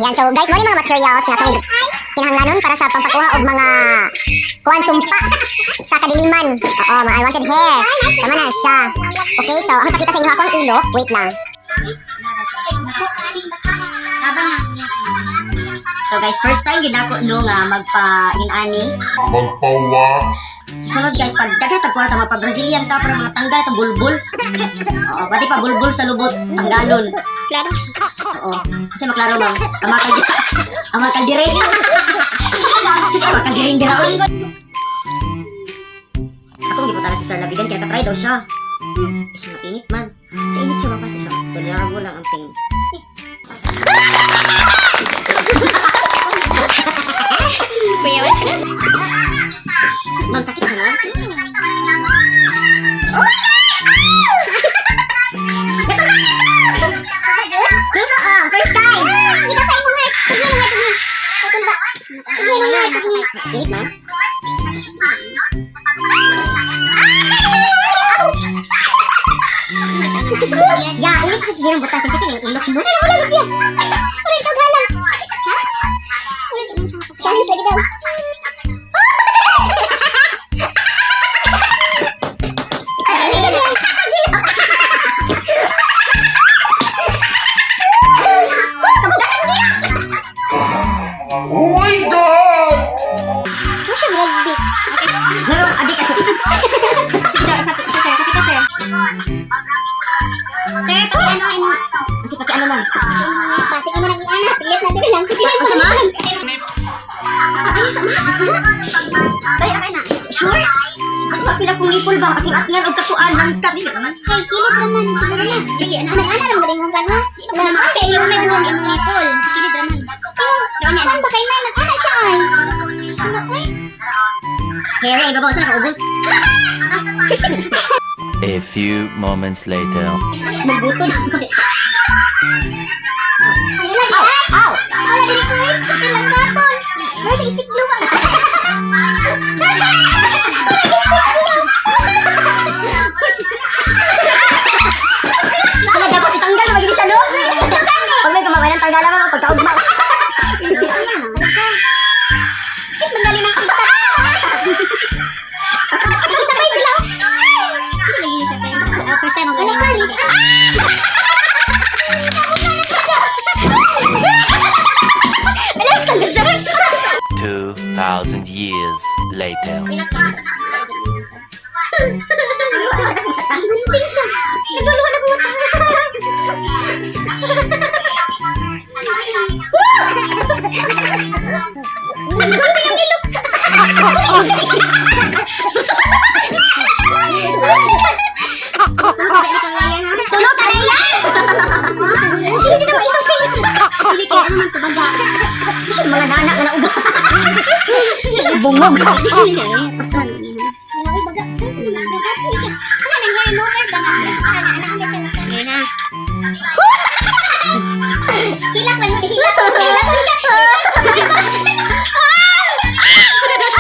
Ayan, so guys, mo ni mga materials na itong kinahanglanon para sa pampakuha og mga kuwan sumpa sa kadiliman. Oo, mga unwanted hair. Tama na siya. Okay, so ako pakita sa inyo akong ilok. Wait lang. So guys, first time gid ako no nga magpa-inani. Magpa-wax. Sunod guys, pag daghan tag kwarta magpa-Brazilian ta para mga tanggal itong bulbul. Oo, pati pa bulbul sa lubot, tanggalon. Klaro. Oo. Kasi maklaro lang. Amakal dire. Sige, amakal dire dira. Ako gipunta na si Sir Labigan kaya ka-try daw siya. Siya mainit man. Sa init siya mapasa siya. Tolerable lang ang ting. Kuya, wala ka? Ma'am, sakit siya na? First time! Kita pa yung heart. Init na? Ya, ini kasi kaya butas sa yung ilok mo. Wala ba siya? Wala ito galang. Ha? Challenge lagi daw. Oh my God! Ano siya rugby? Meron adik ako. Sir, pati ano? Kasi pati ano lang. Pasik mo nang iana. Pilit na din lang. Ang sama? Ano sama? Ay, okay na. Sure? Kasi mapila kong nipol ba? Aking atngan o katuan ng tabi naman. Ay, kilit naman. Siguro na. Sige, ana lang galing mong gano'n. Wala mo. Okay, yung may huwag imong nipol. Kilit naman. Saan ba kayo man? Nag-ana siya ay. Harry, ay babaw, saan nakaubos? A few moments later. Magbutol. Ayun lang. Ow! Wala din ko eh. Ilang kapon. Wala sige stick blue man. Wala dapat itanggal na magiging siya, no? Pag may kamamay ng tanggalan mo, pagkaugma. Skip mandali ng kita. Sabay sila. First time ang galing. Relax lang, sir. 2,000 years later. Bunting siya. Naguluhan ako mata. Bunting ang ilok. Tulog ka na yan! Hindi na maisapin. Hindi kaya naman kumaga. Kasi mga nanak na nauga. Kasi bungog. Alam ko baga. Ano nangyari mo? Pero ba nga? Anak na. Hilak lang mo. Hilak.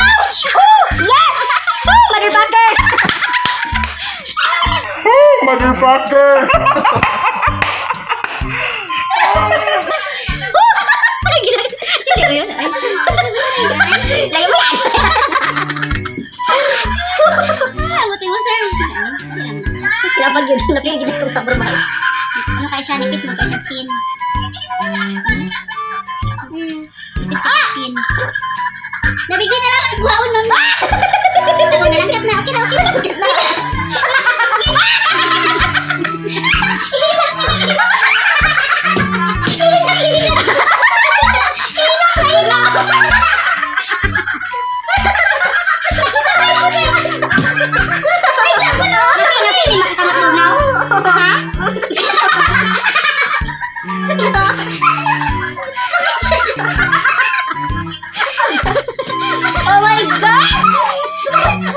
Ouch! Yes! Motherfucker! Motherfucker! Lagi mo yan! Buti mo, sir. Kinapag yun, napingin itong tabor mo. Ano kaya siya? Nikis mo kaya siya skin. Skin. Nabigyan na lang nagwaon ng nalangkat na. Okay na, okay na. Oh my God!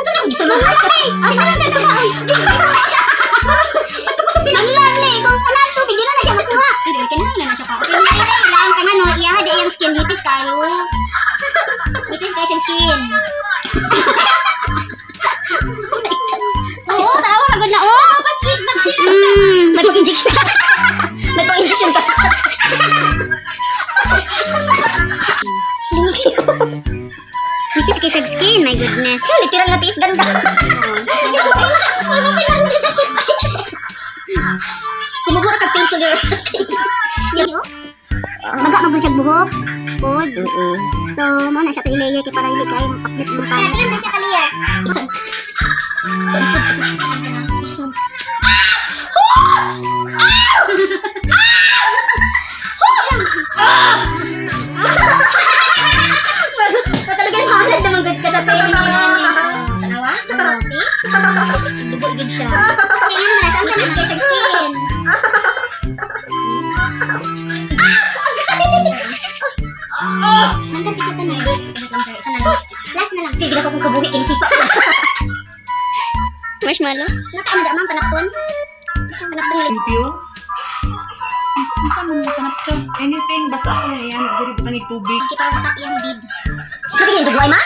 Saan ang gisulong? Ay, ano na naman? Manlan na eh. Kung kanan to, hindi na siya matuwa. Hindi, kailangan na siya pa. Kailangan ka nga, no? Iya, di yung skin nipis kayo. Nipis kayo siyang skin. Oo, tawa na na. Oh, basket, basket. May pag-injection. May pag-injection pa. tiis ganda. Kumugura ka paint to the Baga magud siya buhok. Pod. So, mo na siya kay layer kay para hindi kay magpaklit ng Kaya kanan. na siya kaliya. Talaga yung mahalad na magad ka sa pwede niya. Tanawa? See? Good siya. Kaya naman, saan ka mas kaya skin? Nandun ka siya tanay. Isa na lang. Last na lang. Tigil ako kung kabuhi. Kinisipa ko. Marshmallow. Nakaano da mang panapon? Panapon yun. Thank you. Isa mo nakanap ka. Anything, basta ako na yan. Guri ba ni tubig? Kita lang stop yung bid. Sabi yung dugway ma?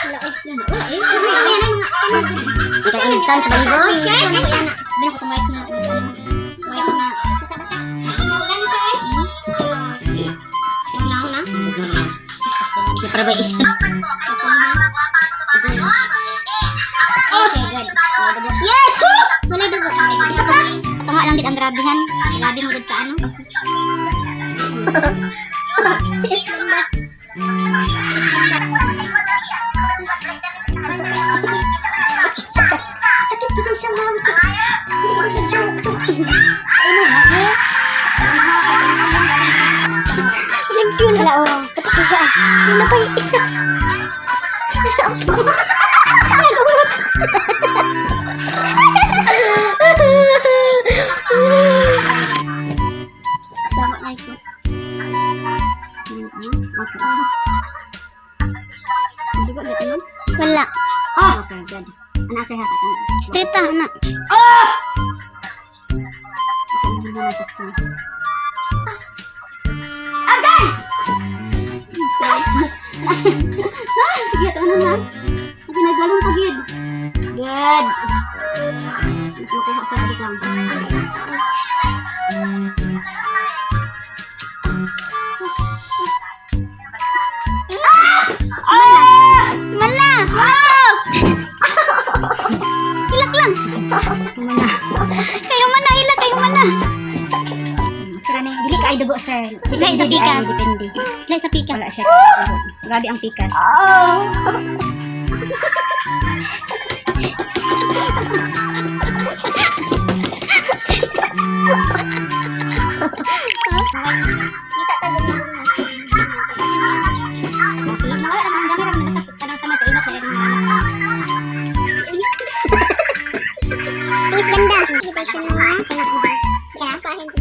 Ikaw yung tan sa balibo. Share. Ano ko yan? Bino ko itong whites na. Whites na. Unaw na. Hindi para ba isa? Okay, good. Yes! Wala dugo. Isa pa? Tama lang bit ang grabehan. Grabe magud sa ano. Sakit ko siya ma'am. Hindi ko siya joke. Thank you na. Oh, kapag siya. Ano pa yung isa? Sama na ito. Dugo dito nun? Wala. Okay, good. Anak saya kata. Straight ah, anak. Sige, ito ano na? Sige, naglalong pa, good. Good. Nakuha sa adik lang. Mana? Hilak lang. Kayo mana, hilak kayo mana. Tara na, dili ka ay dugo, sir. Dili sa pikas. Depende. Lay sa pikas. Wala siya. Grabe ang pikas. Please ganda. Kita siya na.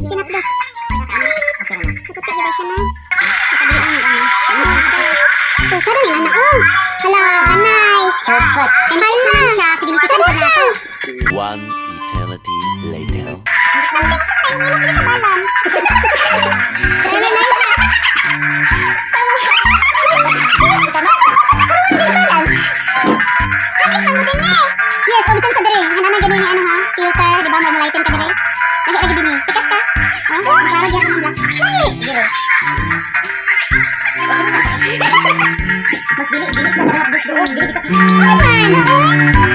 Sinapdos. Naputi kita siya na. Oh, cara ni anak. Oh, hala, nice. Perfect. Hala. Siya, sige, lipitan ko na ito. One eternity later. Something ko sa tayo. Wala ko siya balance. Sana na. Yes, ubisan sa dere. Hanana gani ni ano ha? Filter, di ba? Mamalighten ka dere. Lagi lagi din. Pikas ka? Oh, para diyan ang black. Lagi. Mas dili siya marap dos doon. Dili kita. Ay, man.